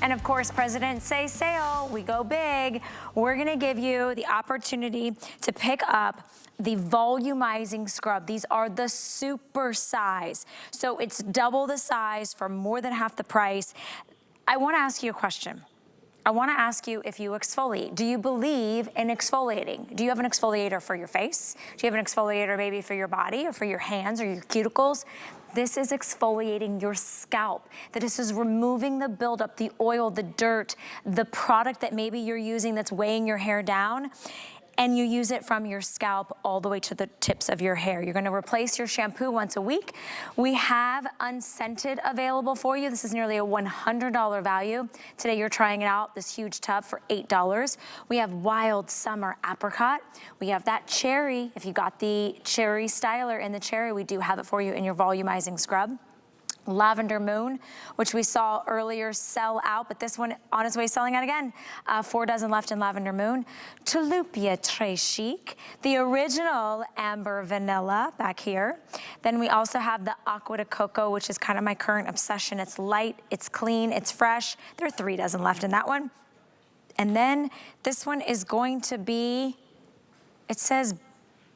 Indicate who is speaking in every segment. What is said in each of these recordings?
Speaker 1: And of course, Presidents Say sale, we go big. We're gonna give you the opportunity to pick up the volumizing scrub. These are the super size. So it's double the size for more than half the price. I wanna ask you a question. I wanna ask you if you exfoliate. Do you believe in exfoliating? Do you have an exfoliator for your face? Do you have an exfoliator maybe for your body or for your hands or your cuticles? This is exfoliating your scalp. This is removing the buildup, the oil, the dirt, the product that maybe you're using that's weighing your hair down, and you use it from your scalp all the way to the tips of your hair. You're gonna replace your shampoo once a week. We have unscented available for you. This is nearly a $100 value. Today you're trying it out, this huge tub for $8. We have wild summer apricot. We have that cherry. If you got the cherry styler in the cherry, we do have it for you in your volumizing scrub. Lavender Moon, which we saw earlier sell out, but this one on its way selling out again. 4 dozen left in Lavender Moon. Tulipia Très Chic, the original Amber Vanilla back here. Then we also have the Aqua de Coco, which is kind of my current obsession. It's light, it's clean, it's fresh. There are 3 dozen left in that one. And then this one is going to be, it says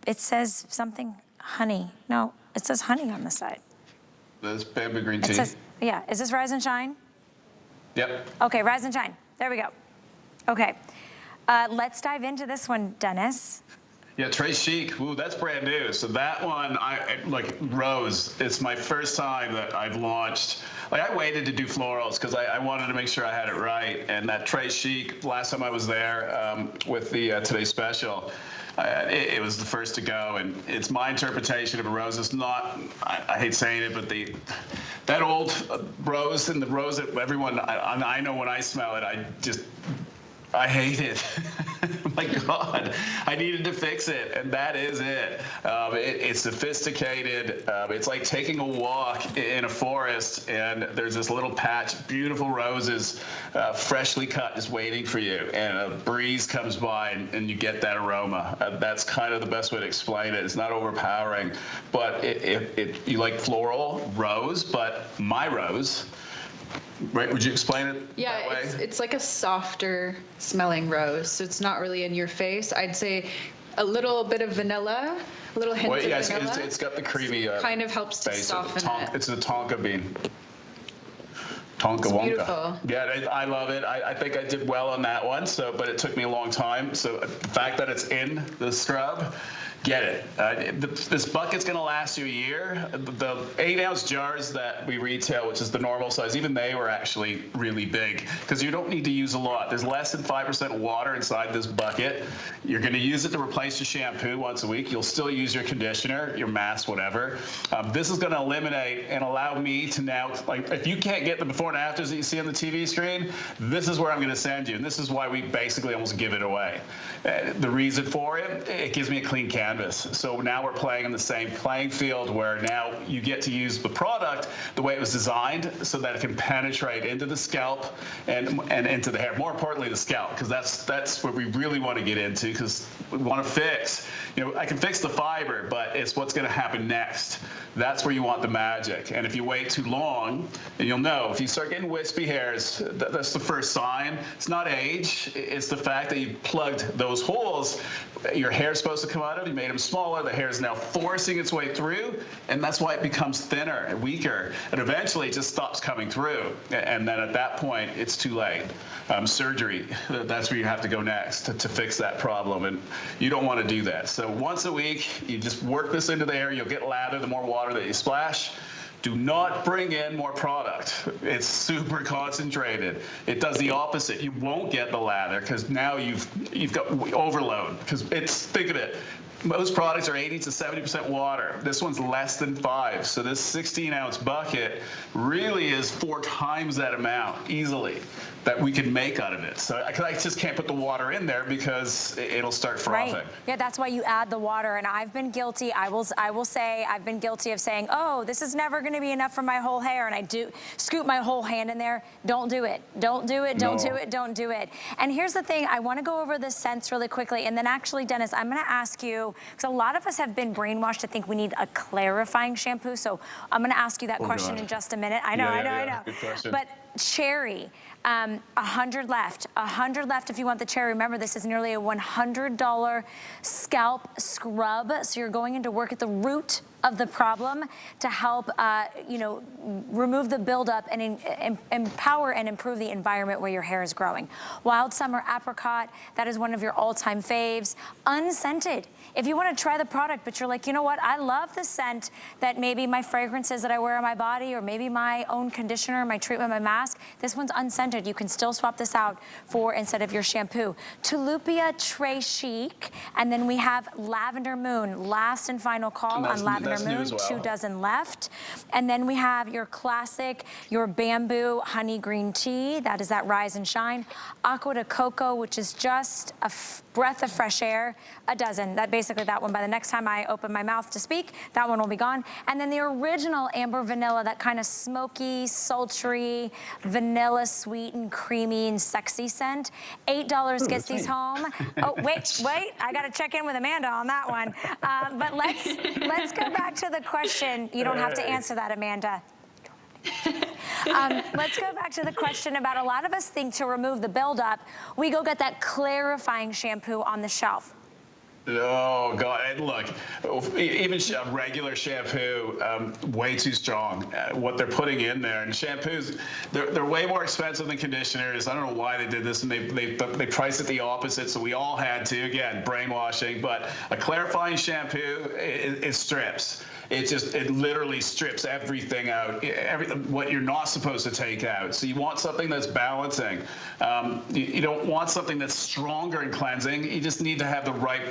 Speaker 1: something, honey. No, it says honey on the side.
Speaker 2: This bamboo green tea.
Speaker 1: It says, yeah, is this Rise and Shine?
Speaker 2: Yep.
Speaker 1: Okay, Rise and Shine, there we go. Okay, let's dive into this one, Dennis.
Speaker 2: Yeah, Très Chic, ooh, that's brand new. So that one, like Rose, it's my first time that I've launched. Like I waited to do florals because I wanted to make sure I had it right. And that Très Chic, last time I was there with the Today Special, it was the first to go, and it's my interpretation of a rose. It's not, I hate saying it, but that old rose and the rose that everyone, I know when I smell it, I hate it. My God, I needed to fix it, and that is it. It's sophisticated. It's like taking a walk in a forest, and there's this little patch, beautiful roses, freshly cut, just waiting for you, and a breeze comes by, and you get that aroma. That's kind of the best way to explain it. It's not overpowering, but you like floral rose, but my rose. Right, would you explain it that way?
Speaker 3: Yeah, it's like a softer smelling rose, so it's not really in your face. I'd say a little bit of vanilla, a little hint of vanilla.
Speaker 2: It's got the creamy
Speaker 3: kind of helps to soften it.
Speaker 2: It's a tonka bean. Tonka
Speaker 3: It's
Speaker 2: Wonka.
Speaker 3: beautiful.
Speaker 2: Yeah, I love it. I think I did well on that one, but it took me a long time. So the fact that it's in the scrub, get it. This bucket's gonna last you a year. The 8-ounce jars that we retail, which is the normal size, even they were actually really big because you don't need to use a lot. There's less than 5% water inside this bucket. You're gonna use it to replace your shampoo once a week. You'll still use your conditioner, your mask, whatever. This is gonna eliminate and allow me to now, like if you can't get the before and afters that you see on the TV screen, this is where I'm gonna send you. And this is why we basically almost give it away. The reason for it gives me a clean canvas. So now we're playing on the same playing field where now you get to use the product the way it was designed so that it can penetrate into the scalp and into the hair. More importantly, the scalp, because that's what we really want to get into because we want to fix. I can fix the fiber, but it's what's going to happen next. That's where you want the magic. And if you wait too long, and you'll know, if you start getting wispy hairs, that's the first sign. It's not age. It's the fact that you plugged those holes your hair's supposed to come out of. You made them smaller. The hair is now forcing its way through, and that's why it becomes thinner and weaker. And eventually, it just stops coming through. And then at that point, it's too late. Surgery, that's where you have to go next to fix that problem. And you don't want to do that. So once a week, you just work this into the hair. You'll get lather the more water that you splash. Do not bring in more product. It's super concentrated. It does the opposite. You won't get the lather because now you've got overload. Because think of it. Most products are 80 to 70% water. This one's less than 5. So this 16-ounce bucket really is 4 times that amount easily that we can make out of it. So I just can't put the water in there because it'll start frothing.
Speaker 1: Right. Yeah, that's why you add the water. And I've been guilty. I will say I've been guilty of saying, oh, this is never going to be enough for my whole hair, and I do scoop my whole hand in there. Don't do it. Don't do it. Don't do it. Don't do it. And here's the thing. I want to go over the scents really quickly, and then actually, Dennis, I'm going to ask you because a lot of us have been brainwashed to think we need a clarifying shampoo. So I'm gonna ask you that question
Speaker 2: God.
Speaker 1: in just a minute. I know.
Speaker 2: Good question.
Speaker 1: But cherry, 100 left. 100 left if you want the cherry. Remember, this is nearly a $100 scalp scrub. So you're going in to work at the root of the problem to help, you know, remove the buildup and empower and improve the environment where your hair is growing. Wild Summer Apricot, that is one of your all-time faves. Unscented. If you want to try the product, but you're like, you know what, I love the scent that maybe my fragrances that I wear on my body, or maybe my own conditioner, my treatment, my mask, this one's unscented. You can still swap this out for instead of your shampoo. Tulipia Très Chic, and then we have Lavender Moon, last and final call on Lavender Moon, well. 2 dozen left. And then we have your classic, your bamboo honey green tea, that is that Rise and Shine. Aqua de Coco, which is just a breath of fresh air, a dozen. That basically that one, by the next time I open my mouth to speak, that one will be gone. And then the original Amber Vanilla, that kind of smoky, sultry, vanilla sweetened, creamy, and sexy scent. $8 gets these home. Oh, wait, I gotta check in with Amanda on that one. But let's go back to the question. You don't have to answer that, Amanda. Let's go back to the question about, a lot of us think to remove the buildup, we go get that clarifying shampoo on the shelf.
Speaker 2: Oh God! And look, even regular shampoo, way too strong. What they're putting in there, and shampoos, they're way more expensive than conditioners. I don't know why they did this, and they priced it the opposite. So we all had to, again, brainwashing. But a clarifying shampoo, it strips. It literally strips everything out, what you're not supposed to take out. So you want something that's balancing. You don't want something that's stronger and cleansing. You just need to have the right,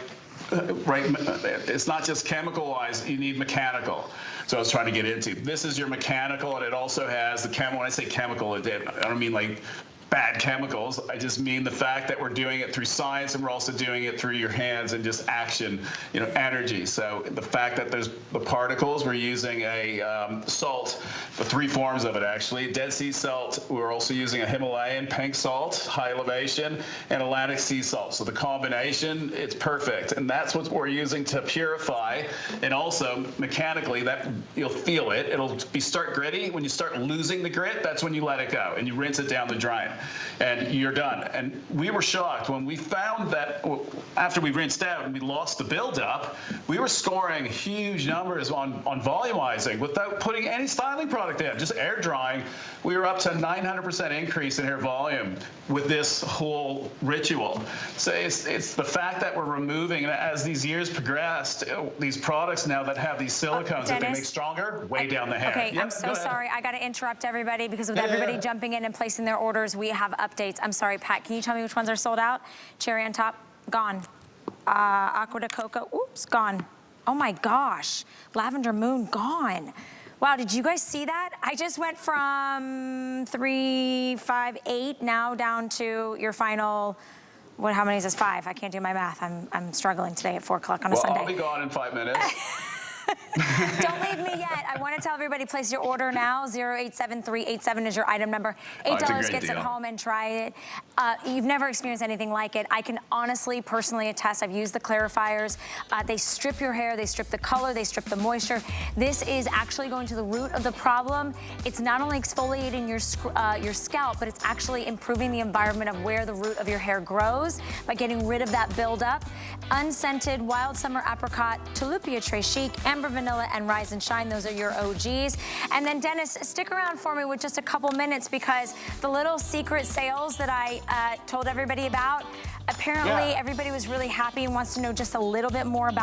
Speaker 2: it's not just chemical wise, you need mechanical. So I was trying to get into. This is your mechanical, and it also has the chemical. When I say chemical, I don't mean like bad chemicals. I just mean the fact that we're doing it through science, and we're also doing it through your hands and just action, you know, energy. So the fact that there's the particles, we're using a salt, the 3 forms of it actually. Dead sea salt, we're also using a Himalayan pink salt, high elevation, and Atlantic sea salt. So the combination, it's perfect. And that's what we're using to purify. And also mechanically, that you'll feel it. It'll start gritty. When you start losing the grit, that's when you let it go and you rinse it down the drain. And you're done. And we were shocked when we found that after we rinsed out and we lost the buildup, we were scoring huge numbers on volumizing without putting any styling product in, just air drying. We were up to 900% increase in hair volume with this whole ritual. So it's the fact that we're removing, and as these years progressed, these products now that have these silicones that they make stronger, way down the hair.
Speaker 1: Okay,
Speaker 2: yep,
Speaker 1: I'm so sorry. I got to interrupt everybody because with everybody jumping in and placing their orders, we have updates. I'm sorry, Pat, can you tell me which ones are sold out? Cherry on top, gone. Aqua de Coco, oops, gone. Oh my gosh. Lavender Moon, gone. Wow, did you guys see that? I just went from 3, 5, 8, now down to your final, how many is this, 5? I can't do my math. I'm struggling today at 4 o'clock on a Sunday.
Speaker 2: I'll be gone in 5 minutes.
Speaker 1: Don't leave me yet. I want to tell everybody, place your order now. 087387 is your item number. $8 gets it home, and try it. You've never experienced anything like it. I can honestly, personally attest. I've used the clarifiers. They strip your hair. They strip the color. They strip the moisture. This is actually going to the root of the problem. It's not only exfoliating your scalp, but it's actually improving the environment of where the root of your hair grows by getting rid of that buildup. Unscented, Wild Summer Apricot, Tulipia Très Chic, Amber Vanilla, and Rise and Shine. Those are your OGs. And then Dennis, stick around for me with just a couple minutes, because the little secret sales that I told everybody about, apparently everybody was really happy and wants to know just a little bit more about